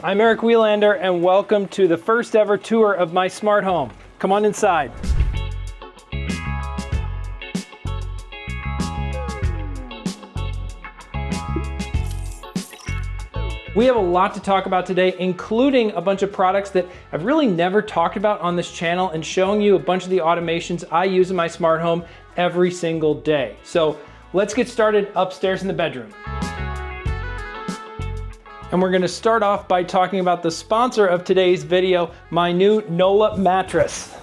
I'm Eric Welander, and welcome to the first ever tour of my smart home. Come on inside. We have a lot to talk about today, including a bunch of products that I've really never talked about on this channel, and showing you a bunch of the automations I use in my smart home every single day. So let's get started upstairs in the bedroom. And we're gonna start off by talking about the sponsor of today's video, my new Nolah Mattress.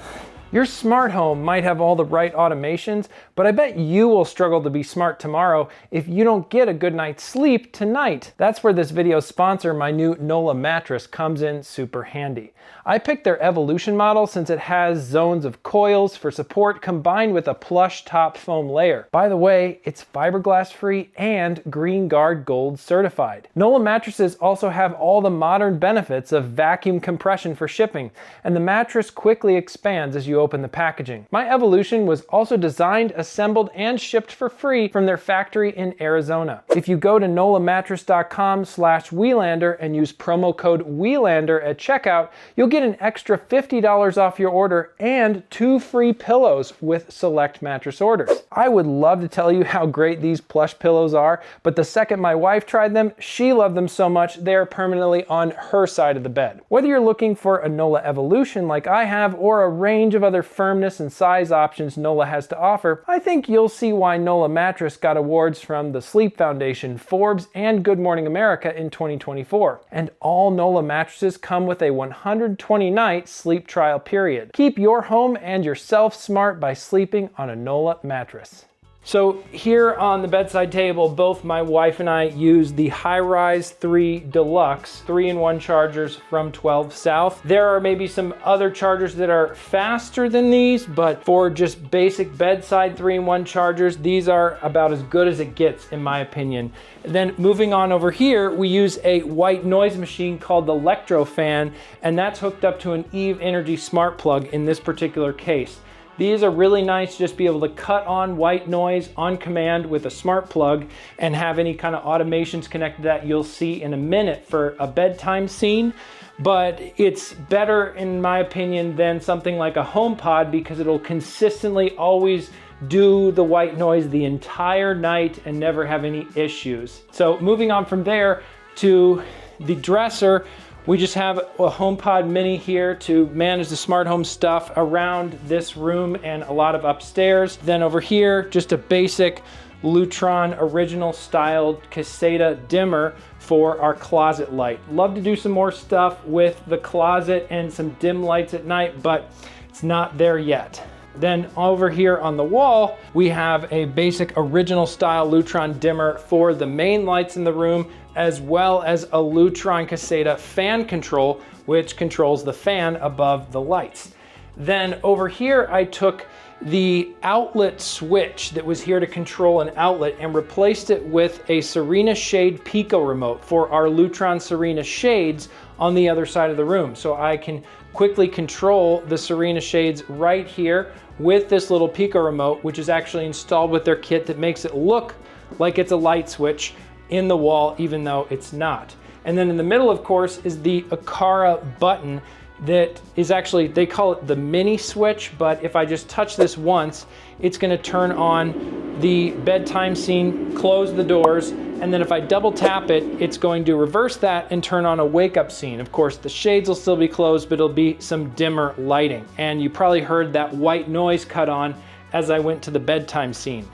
Your smart home might have all the right automations, but I bet you will struggle to be smart tomorrow if you don't get a good night's sleep tonight. That's where this video's sponsor, my new Nolah Mattress, comes in super handy. I picked their Evolution model since it has zones of coils for support combined with a plush top foam layer. By the way, it's fiberglass free and Green Guard Gold certified. Nolah mattresses also have all the modern benefits of vacuum compression for shipping, and the mattress quickly expands as you open the packaging. My Evolution was also designed, assembled, and shipped for free from their factory in Arizona. If you go to nolahmattress.com/Welander and use promo code Welander at checkout, you'll get an extra $50 off your order and 2 free pillows with select mattress orders. I would love to tell you how great these plush pillows are, but the second my wife tried them, she loved them so much they're permanently on her side of the bed. Whether you're looking for a Nolah Evolution like I have, or a range of other firmness and size options Nolah has to offer, I think you'll see why Nolah Mattress got awards from the Sleep Foundation, Forbes, and Good Morning America in 2024. And all Nolah mattresses come with a 120-night sleep trial period. Keep your home and yourself smart by sleeping on a Nolah mattress. So here on the bedside table, both my wife and I use the Hi-Rise 3 Deluxe 3-in-1 chargers from 12 South. There are maybe some other chargers that are faster than these, but for just basic bedside 3-in-1 chargers, these are about as good as it gets in my opinion. Then moving on over here, we use a white noise machine called the Electro Fan, and that's hooked up to an Eve Energy smart plug in this particular case. These are really nice, just be able to cut on white noise on command with a smart plug and have any kind of automations connected that you'll see in a minute for a bedtime scene. But it's better, in my opinion, than something like a HomePod because it'll consistently always do the white noise the entire night and never have any issues. So moving on from there to the dresser, we just have a HomePod mini here to manage the smart home stuff around this room and a lot of upstairs. Then over here, just a basic Lutron original styled Caseta dimmer for our closet light. Love to do some more stuff with the closet and some dim lights at night, but it's not there yet. Then over here on the wall, we have a basic original style Lutron dimmer for the main lights in the room, as well as a Lutron Caseta fan control, which controls the fan above the lights. Then over here, I took the outlet switch that was here to control an outlet and replaced it with a Serena Shade Pico remote for our Lutron Serena shades on the other side of the room. So I can quickly control the Serena shades right here with this little Pico remote, which is actually installed with their kit that makes it look like it's a light switch in the wall, even though it's not. And then in the middle, of course, is the Aqara button that is actually, they call it the mini switch, but if I just touch this once, it's gonna turn on the bedtime scene, close the doors, and then if I double tap it, it's going to reverse that and turn on a wake up scene. Of course, the shades will still be closed, but it'll be some dimmer lighting. And you probably heard that white noise cut on as I went to the bedtime scene.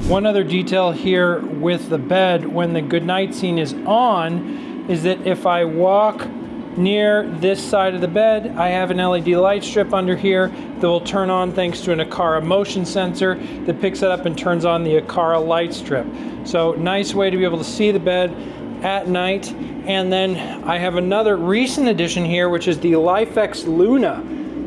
One other detail here with the bed when the goodnight scene is on is that if I walk near this side of the bed, I have an LED light strip under here that will turn on thanks to an Aqara motion sensor that picks it up and turns on the Aqara light strip. So nice way to be able to see the bed at night. And then I have another recent addition here, which is the LifeX Luna.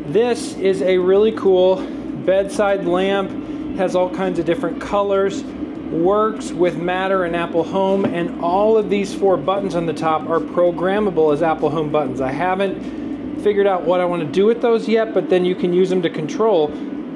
This is a really cool bedside lamp. It has all kinds of different colors, works with Matter and Apple Home, and all of these 4 buttons on the top are programmable as Apple Home buttons. I haven't figured out what I want to do with those yet, but then you can use them to control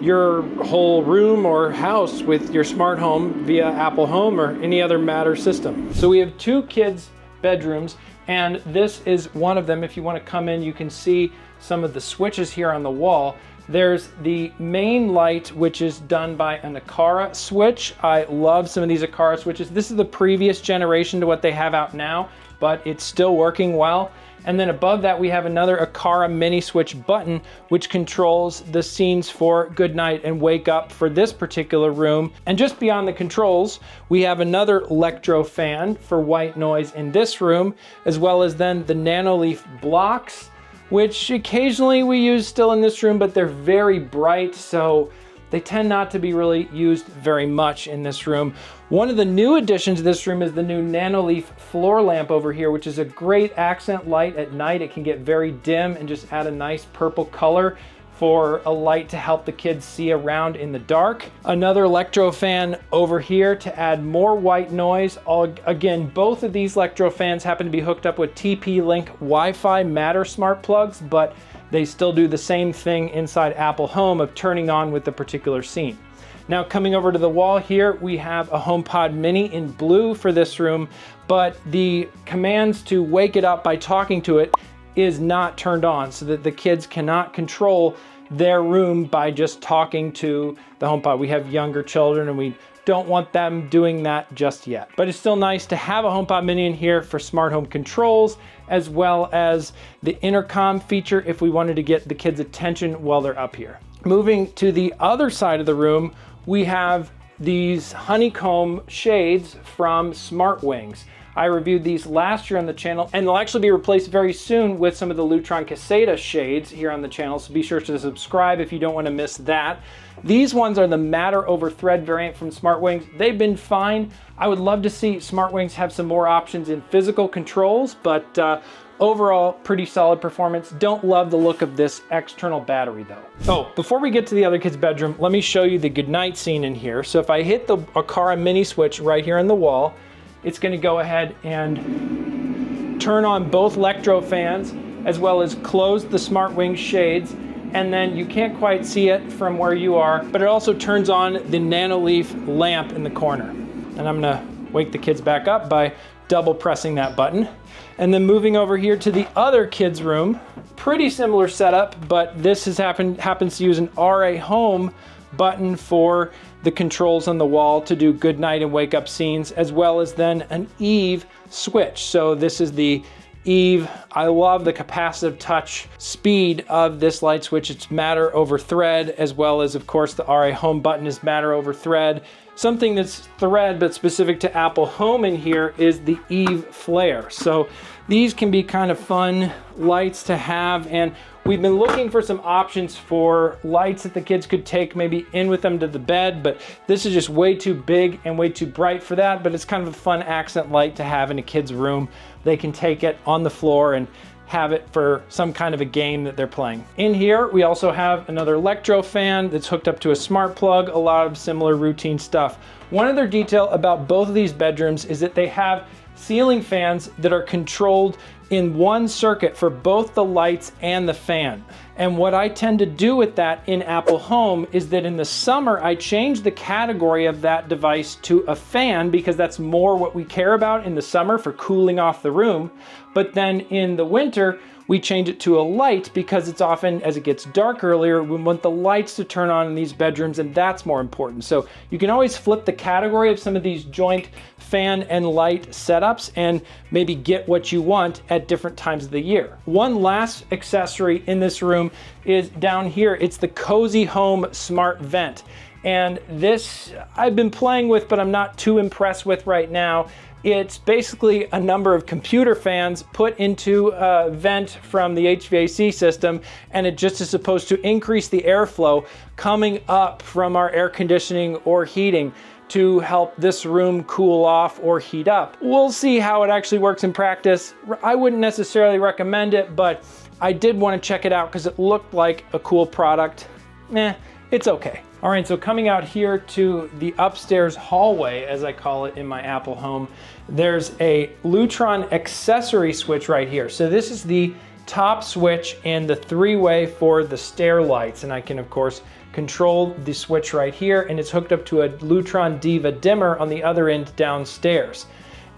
your whole room or house with your smart home via Apple Home or any other Matter system. So we have 2 kids' bedrooms, and this is one of them. If you want to come in, you can see some of the switches here on the wall. There's the main light, which is done by an Aqara switch. I love some of these Aqara switches. This is the previous generation to what they have out now, but it's still working well. And then above that, we have another Aqara mini switch button, which controls the scenes for good night and wake up for this particular room. And just beyond the controls, we have another electro fan for white noise in this room, as well as then the Nanoleaf blocks, which occasionally we use still in this room, but they're very bright, so they tend not to be really used very much in this room. One of the new additions to this room is the new Nanoleaf floor lamp over here, which is a great accent light at night. It can get very dim and just add a nice purple color for a light to help the kids see around in the dark. Another electro fan over here to add more white noise. Again, both of these electro fans happen to be hooked up with TP-Link Wi-Fi Matter smart plugs, but they still do the same thing inside Apple Home of turning on with the particular scene. Now coming over to the wall here, we have a HomePod Mini in blue for this room, but the commands to wake it up by talking to it is not turned on, so that the kids cannot control their room by just talking to the HomePod. We have younger children and we don't want them doing that just yet. But it's still nice to have a HomePod Mini in here for smart home controls, as well as the intercom feature if we wanted to get the kids' attention while they're up here. Moving to the other side of the room, we have these honeycomb shades from SmartWings. I reviewed these last year on the channel, and they'll actually be replaced very soon with some of the Lutron Caseta shades here on the channel, so be sure to subscribe if you don't want to miss that. These ones are the Matter over Thread variant from SmartWings. They've been fine. I would love to see SmartWings have some more options in physical controls, but overall, pretty solid performance. Don't love the look of this external battery though. Oh, before we get to the other kid's bedroom, let me show you the goodnight scene in here. So if I hit the Aqara mini switch right here on the wall, it's gonna go ahead and turn on both electro fans, as well as close the SmartWings shades. And then you can't quite see it from where you are, but it also turns on the Nanoleaf lamp in the corner. And I'm gonna wake the kids back up by double pressing that button. And then moving over here to the other kids' room, pretty similar setup, but this happens to use an RA Home button for the controls on the wall to do good night and wake up scenes, as well as then an Eve switch. So this is the Eve. I love the capacitive touch speed of this light switch. It's Matter over Thread, as well as of course the RA Home button is Matter over Thread. Something that's Thread but specific to Apple Home in here is the Eve Flare. So these can be kind of fun lights to have, and we've been looking for some options for lights that the kids could take maybe in with them to the bed, but this is just way too big and way too bright for that, but it's kind of a fun accent light to have in a kid's room. They can take it on the floor and have it for some kind of a game that they're playing. In here, we also have another electro fan that's hooked up to a smart plug, a lot of similar routine stuff. One other detail about both of these bedrooms is that they have ceiling fans that are controlled in one circuit for both the lights and the fan. And what I tend to do with that in Apple Home is that in the summer, I change the category of that device to a fan, because that's more what we care about in the summer for cooling off the room. But then in the winter, we change it to a light, because it's often, as it gets dark earlier, we want the lights to turn on in these bedrooms, and that's more important. So you can always flip the category of some of these joint fan and light setups and maybe get what you want at different times of the year. One last accessory in this room is down here. It's the Cozy Home Smart Vent. And this I've been playing with, but I'm not too impressed with right now. It's basically a number of computer fans put into a vent from the HVAC system, and it just is supposed to increase the airflow coming up from our air conditioning or heating to help this room cool off or heat up. We'll see how it actually works in practice. I wouldn't necessarily recommend it, but I did want to check it out because it looked like a cool product. It's okay. All right, so coming out here to the upstairs hallway, as I call it in my Apple Home, there's a Lutron accessory switch right here. So this is the top switch in the three-way for the stair lights, and I can of course control the switch right here, and it's hooked up to a Lutron Diva dimmer on the other end downstairs.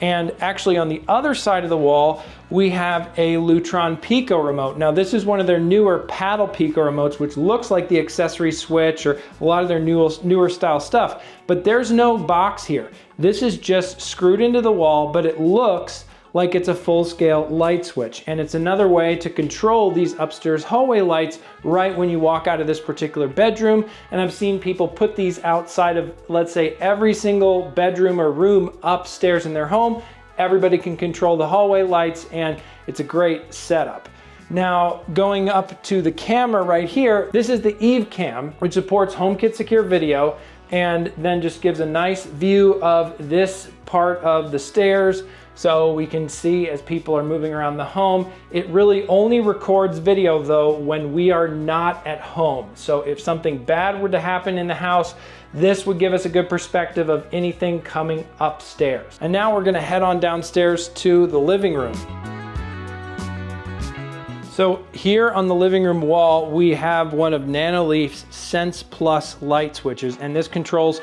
And actually on the other side of the wall, we have a Lutron Pico remote. Now this is one of their newer paddle Pico remotes, which looks like the accessory switch or a lot of their newer style stuff, but there's no box here. This is just screwed into the wall, but it looks like it's a full-scale light switch. And it's another way to control these upstairs hallway lights right when you walk out of this particular bedroom. And I've seen people put these outside of, let's say, every single bedroom or room upstairs in their home. Everybody can control the hallway lights, and it's a great setup. Now, going up to the camera right here, this is the Eve Cam, which supports HomeKit Secure Video, and then just gives a nice view of this part of the stairs, so we can see as people are moving around the home. It really only records video though when we are not at home. So if something bad were to happen in the house, this would give us a good perspective of anything coming upstairs. And now we're gonna head on downstairs to the living room. So here on the living room wall, we have one of Nanoleaf's Sense Plus light switches, and this controls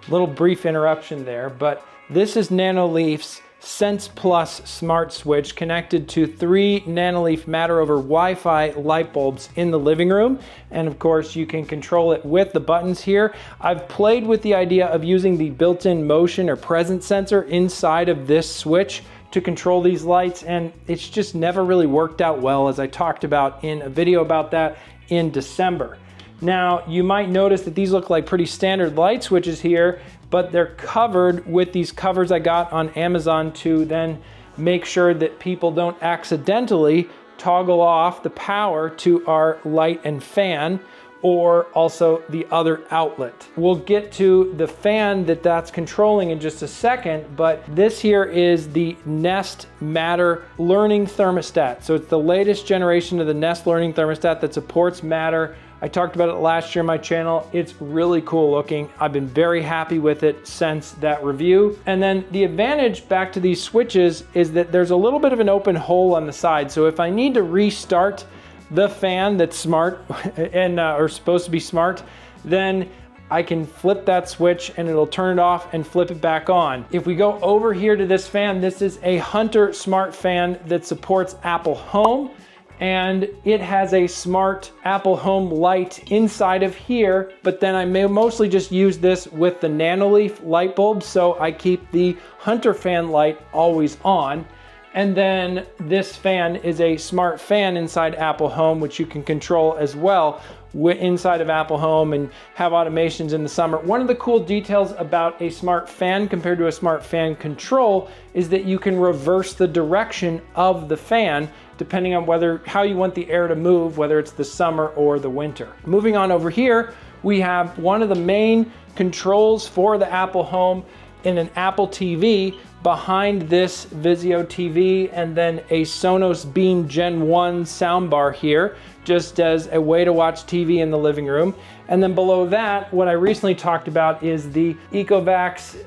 little brief interruption there, but this is Nanoleaf's Sense Plus smart switch connected to 3 Nanoleaf Matter over Wi-Fi light bulbs in the living room. And of course you can control it with the buttons here. I've played with the idea of using the built-in motion or presence sensor inside of this switch to control these lights, and it's just never really worked out well, as I talked about in a video about that in December. Now, you might notice that these look like pretty standard light switches here, but they're covered with these covers I got on Amazon to then make sure that people don't accidentally toggle off the power to our light and fan, or also the other outlet. We'll get to the fan that's controlling in just a second, but this here is the Nest Matter Learning Thermostat. So it's the latest generation of the Nest Learning Thermostat that supports Matter. I talked about it last year on my channel. It's really cool looking. I've been very happy with it since that review. And then the advantage back to these switches is that there's a little bit of an open hole on the side. So if I need to restart the fan that's smart and or supposed to be smart, then I can flip that switch and it'll turn it off and flip it back on. If we go over here to this fan, this is a Hunter smart fan that supports Apple Home, and it has a smart Apple Home light inside of here, but then I may mostly just use this with the Nanoleaf light bulb, so I keep the Hunter fan light always on. And then this fan is a smart fan inside Apple Home, which you can control as well inside of Apple Home and have automations in the summer. One of the cool details about a smart fan compared to a smart fan control is that you can reverse the direction of the fan depending on how you want the air to move, whether it's the summer or the winter. Moving on over here, we have one of the main controls for the Apple Home in an Apple TV behind this Vizio TV, and then a Sonos Beam Gen 1 soundbar here, just as a way to watch TV in the living room. And then below that, what I recently talked about is the Ecovacs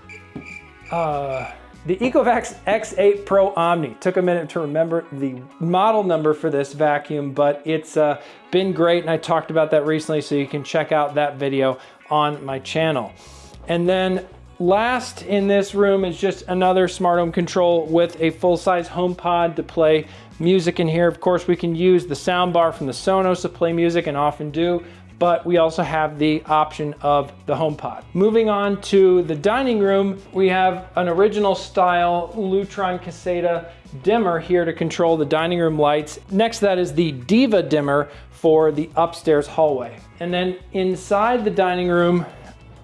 X8 Pro Omni. Took a minute to remember the model number for this vacuum, but it's been great, and I talked about that recently, so you can check out that video on my channel. And then last in this room is just another smart home control with a full-size HomePod to play music in here. Of course, we can use the soundbar from the Sonos to play music, and often do, but we also have the option of the HomePod. Moving on to the dining room, we have an original style Lutron Caseta dimmer here to control the dining room lights. Next to that is the Diva dimmer for the upstairs hallway. And then inside the dining room,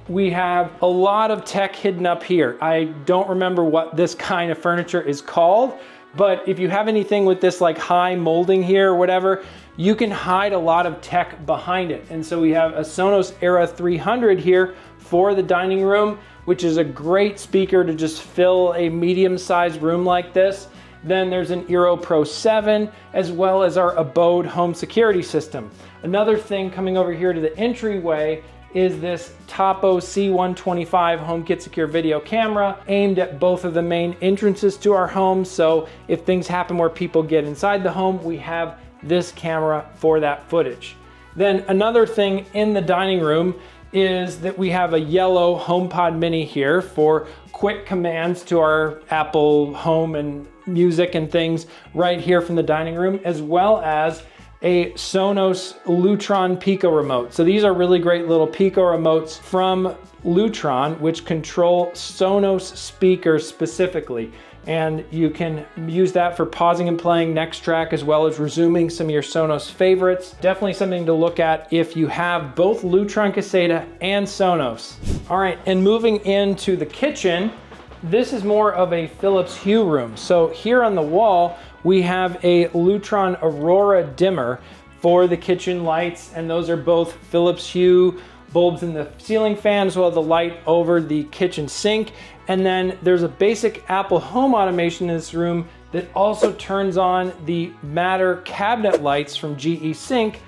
we have a lot of tech hidden up here. I don't remember what this kind of furniture is called, but if you have anything with this like high molding here or whatever, you can hide a lot of tech behind it. And so we have a Sonos Era 300 here for the dining room, which is a great speaker to just fill a medium-sized room like this. Then there's an Eero Pro 7, as well as our Abode home security system. Another thing coming over here to the entryway is this Topo C125 HomeKit Secure Video camera aimed at both of the main entrances to our home. So if things happen where people get inside the home, we have this camera for that footage. Then another thing in the dining room is that we have a yellow HomePod mini here for quick commands to our Apple Home and music and things right here from the dining room, as well as a Sonos Lutron Pico remote. So these are really great little Pico remotes from Lutron, which control Sonos speakers specifically. And you can use that for pausing and playing next track, as well as resuming some of your Sonos favorites. Definitely something to look at if you have both Lutron Caseta and Sonos. All right, and moving into the kitchen, this is more of a Philips Hue room. So here on the wall, we have a Lutron Aurora dimmer for the kitchen lights, and those are both Philips Hue bulbs in the ceiling fan, as well as the light over the kitchen sink. And then there's a basic Apple Home automation in this room that also turns on the Matter cabinet lights from GE Sync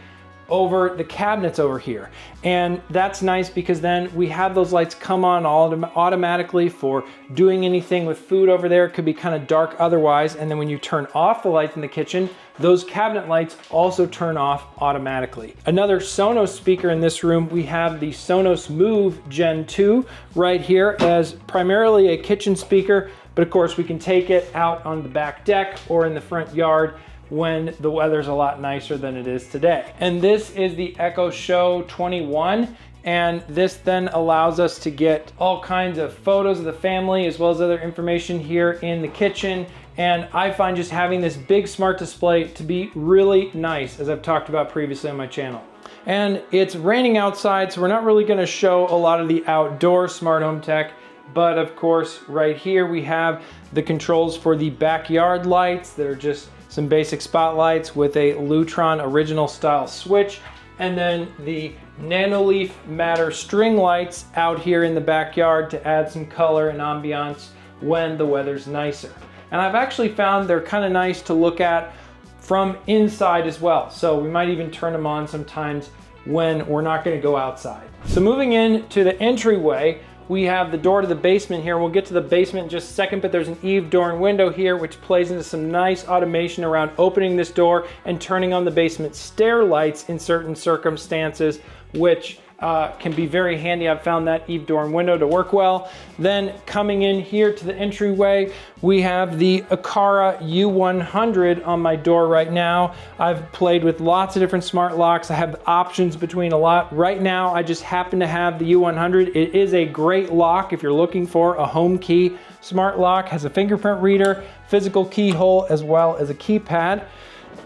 over the cabinets over here. And that's nice because then we have those lights come on automatically for doing anything with food over there. It could be kind of dark otherwise. And then when you turn off the lights in the kitchen, those cabinet lights also turn off automatically. Another Sonos speaker in this room, we have the Sonos Move Gen 2 right here as primarily a kitchen speaker, but of course we can take it out on the back deck or in the front yard when the weather's a lot nicer than it is today. And this is the Echo Show 21. And this then allows us to get all kinds of photos of the family, as well as other information here in the kitchen. And I find just having this big smart display to be really nice, as I've talked about previously on my channel. And it's raining outside, so we're not really gonna show a lot of the outdoor smart home tech. But of course, right here we have the controls for the backyard lights that are just some basic spotlights with a Lutron original style switch, and then the Nanoleaf Matter string lights out here in the backyard to add some color and ambiance when the weather's nicer. And I've actually found they're kind of nice to look at from inside as well. So we might even turn them on sometimes when we're not going to go outside. So moving into the entryway, we have the door to the basement here. We'll get to the basement in just a second, but there's an eave door and window here, which plays into some nice automation around opening this door and turning on the basement stair lights in certain circumstances, which can be very handy. I've found that eave door and window to work well. Then coming in here to the entryway, we have the Aqara U100 on my door right now. I've played with lots of different smart locks. I have options between a lot. Right now, I just happen to have the U100. It is a great lock if you're looking for a home key smart lock. Has a fingerprint reader, physical keyhole, as well as a keypad.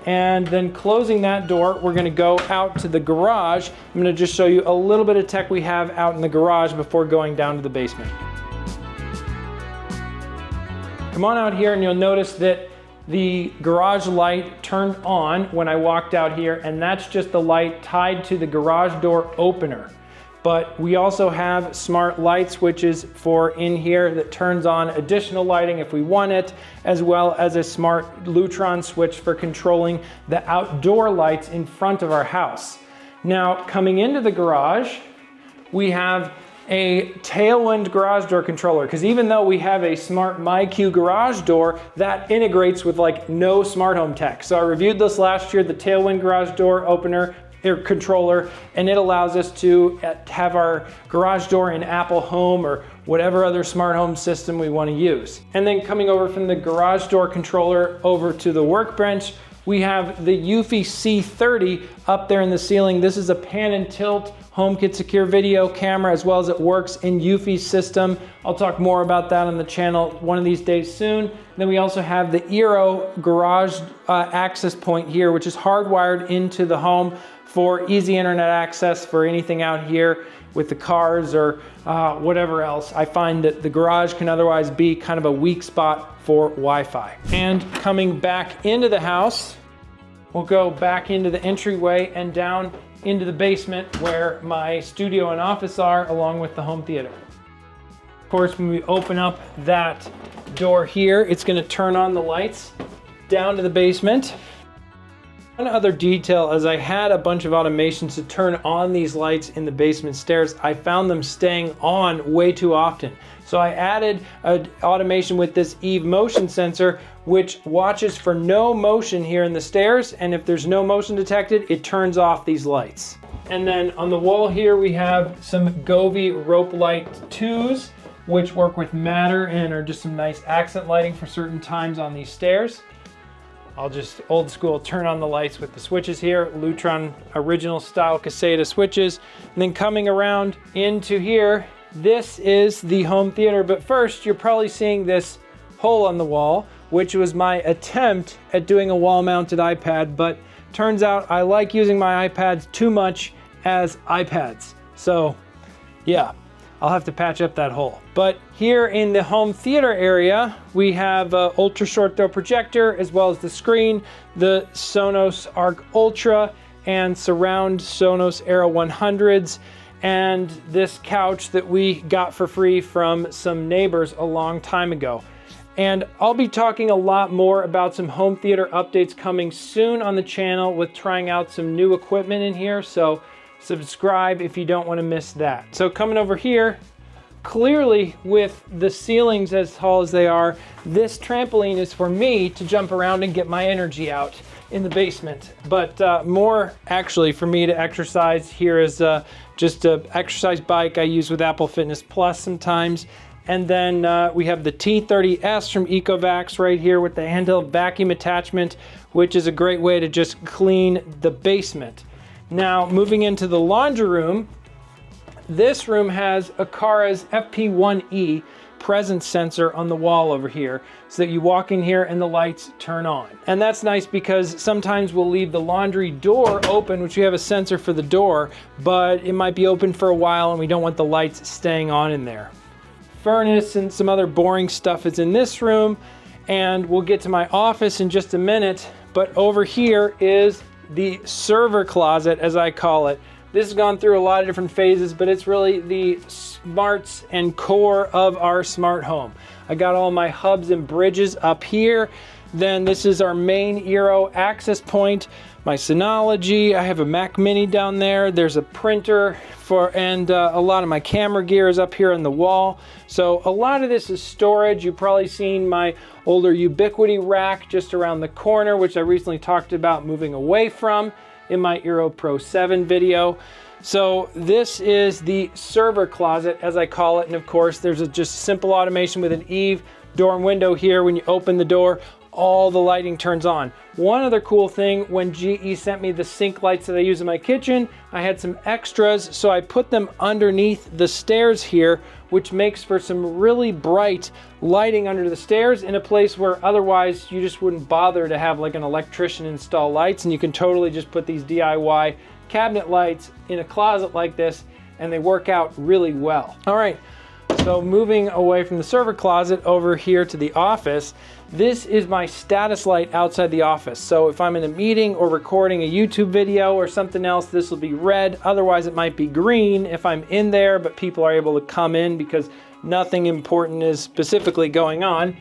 And then closing that door, we're gonna go out to the garage. I'm gonna just show you a little bit of tech we have out in the garage before going down to the basement. Come on out here and you'll notice that the garage light turned on when I walked out here, and that's just the light tied to the garage door opener. But we also have smart light switches for in here that turns on additional lighting if we want it, as well as a smart Lutron switch for controlling the outdoor lights in front of our house. Now, coming into the garage, we have a tailwind garage door controller, because even though we have a smart MyQ garage door, that integrates with like no smart home tech. So I reviewed this last year, the tailwind garage door opener controller, and it allows us to have our garage door in Apple Home or whatever other smart home system we want to use. And then coming over from the garage door controller over to the workbench, we have the Eufy C30 up there in the ceiling. This is a pan and tilt HomeKit secure video camera, as well as it works in Eufy's system. I'll talk more about that on the channel one of these days soon. Then we also have the Eero garage access point here, which is hardwired into the home for easy internet access for anything out here with the cars or whatever else. I find that the garage can otherwise be kind of a weak spot for Wi-Fi. And coming back into the house, we'll go back into the entryway and down into the basement where my studio and office are, along with the home theater. Of course, when we open up that door here, it's gonna turn on the lights down to the basement. One other detail, as I had a bunch of automations to turn on these lights in the basement stairs, I found them staying on way too often. So I added an automation with this Eve motion sensor, which watches for no motion here in the stairs, and if there's no motion detected, it turns off these lights. And then on the wall here, we have some Ecobee rope light 2s, which work with Matter and are just some nice accent lighting for certain times on these stairs. I'll just old school turn on the lights with the switches here, Lutron original style Caseta switches. And then coming around into here, this is the home theater. But first, you're probably seeing this hole on the wall, which was my attempt at doing a wall mounted iPad, but turns out I like using my iPads too much as iPads. So yeah, I'll have to patch up that hole. But here in the home theater area, we have an ultra short throw projector, as well as the screen, the Sonos Arc Ultra and surround Sonos Era 100s, and this couch that we got for free from some neighbors a long time ago. And I'll be talking a lot more about some home theater updates coming soon on the channel with trying out some new equipment in here. So subscribe if you don't want to miss that. So coming over here, clearly with the ceilings as tall as they are, this trampoline is for me to jump around and get my energy out in the basement. But more actually for me to exercise. Here is just an exercise bike I use with Apple Fitness Plus sometimes. And then we have the T30S from Ecovacs right here with the handheld vacuum attachment, which is a great way to just clean the basement. Now, moving into the laundry room, this room has Aqara's FP1E presence sensor on the wall over here, so that you walk in here and the lights turn on. And that's nice because sometimes we'll leave the laundry door open, which we have a sensor for the door, but it might be open for a while and we don't want the lights staying on in there. Furnace and some other boring stuff is in this room, and we'll get to my office in just a minute, but over here is the server closet, as I call it. This has gone through a lot of different phases, but it's really the smarts and core of our smart home. I got all my hubs and bridges up here. Then this is our main Eero access point, my Synology. I have a Mac Mini down there. There's a printer and a lot of my camera gear is up here on the wall. So a lot of this is storage. You've probably seen my older Ubiquiti rack just around the corner, which I recently talked about moving away from in my Eero Pro 7 video. So this is the server closet, as I call it. And of course, there's just simple automation with an Eve door and window here. When you open the door, all the lighting turns on. One other cool thing, when GE sent me the sink lights that I use in my kitchen, I had some extras, so I put them underneath the stairs here, which makes for some really bright lighting under the stairs in a place where otherwise you just wouldn't bother to have like an electrician install lights, and you can totally just put these DIY cabinet lights in a closet like this, and they work out really well. All right, so moving away from the server closet over here to the office, this is my status light outside the office. So if I'm in a meeting or recording a YouTube video or something else, this will be red. Otherwise it might be green if I'm in there, but people are able to come in because nothing important is specifically going on.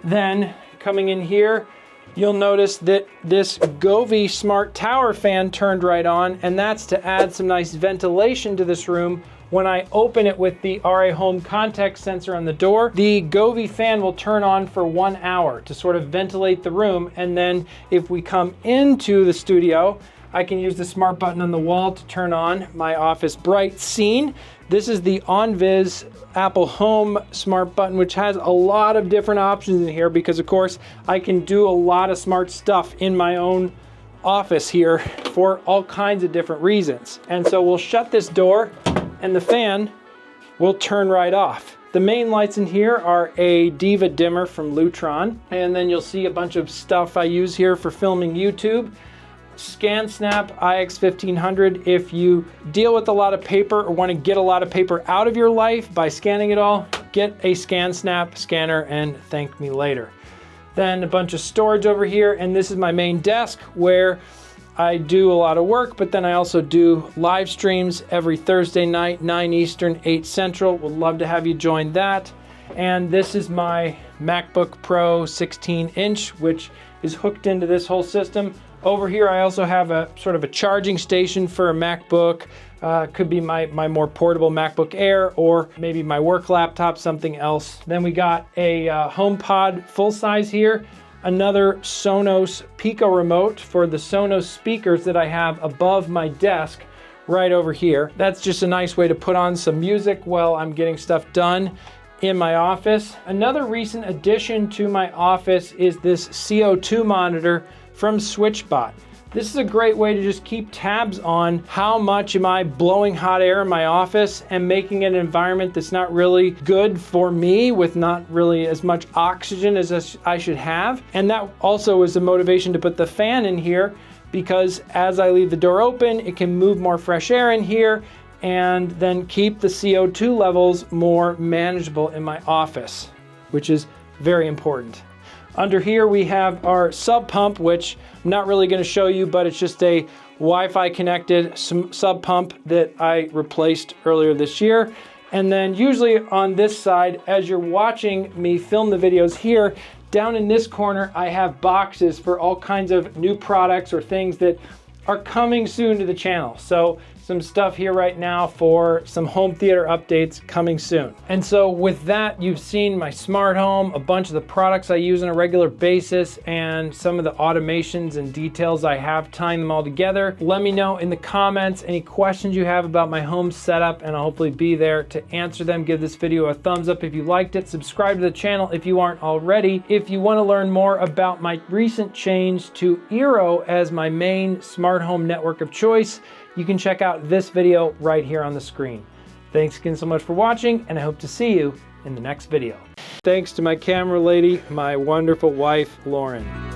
Then coming in here, you'll notice that this Govee smart tower fan turned right on, and that's to add some nice ventilation to this room. When I open it with the RA Home contact sensor on the door, the Govee fan will turn on for 1 hour to sort of ventilate the room. And then if we come into the studio, I can use the smart button on the wall to turn on my office bright scene. This is the OnViz Apple Home smart button, which has a lot of different options in here because of course I can do a lot of smart stuff in my own office here for all kinds of different reasons. And so we'll shut this door and the fan will turn right off. The main lights in here are a Diva dimmer from Lutron, and then you'll see a bunch of stuff I use here for filming YouTube. ScanSnap IX1500. If you deal with a lot of paper or want to get a lot of paper out of your life by scanning it all, get a ScanSnap scanner and thank me later. Then a bunch of storage over here, and this is my main desk where I do a lot of work, but then I also do live streams every Thursday night, 9 Eastern, 8 Central. Would love to have you join that. And this is my MacBook Pro 16-inch, which is hooked into this whole system Over here, I also have a sort of a charging station for a MacBook. Could be my more portable MacBook Air, or maybe my work laptop, something else. Then we got a HomePod full size here. Another Sonos Pico remote for the Sonos speakers that I have above my desk right over here. That's just a nice way to put on some music while I'm getting stuff done in my office. Another recent addition to my office is this CO2 monitor from SwitchBot. This is a great way to just keep tabs on how much am I blowing hot air in my office and making an environment that's not really good for me, with not really as much oxygen as I should have. And that also is a motivation to put the fan in here, because as I leave the door open, it can move more fresh air in here and then keep the CO2 levels more manageable in my office, which is very important. Under here we have our sub pump, which I'm not really going to show you, but it's just a Wi-Fi connected sub pump that I replaced earlier this year. And then usually on this side, as you're watching me film the videos here, down in this corner, I have boxes for all kinds of new products or things that are coming soon to the channel. So some stuff here right now for some home theater updates coming soon. And so with that, you've seen my smart home, a bunch of the products I use on a regular basis, and some of the automations and details I have tying them all together. Let me know in the comments any questions you have about my home setup, and I'll hopefully be there to answer them. Give this video a thumbs up if you liked it. Subscribe to the channel if you aren't already. If you want to learn more about my recent change to Eero as my main smart home network of choice, you can check out this video right here on the screen. Thanks again so much for watching, and I hope to see you in the next video. Thanks to my camera lady, my wonderful wife, Lauren.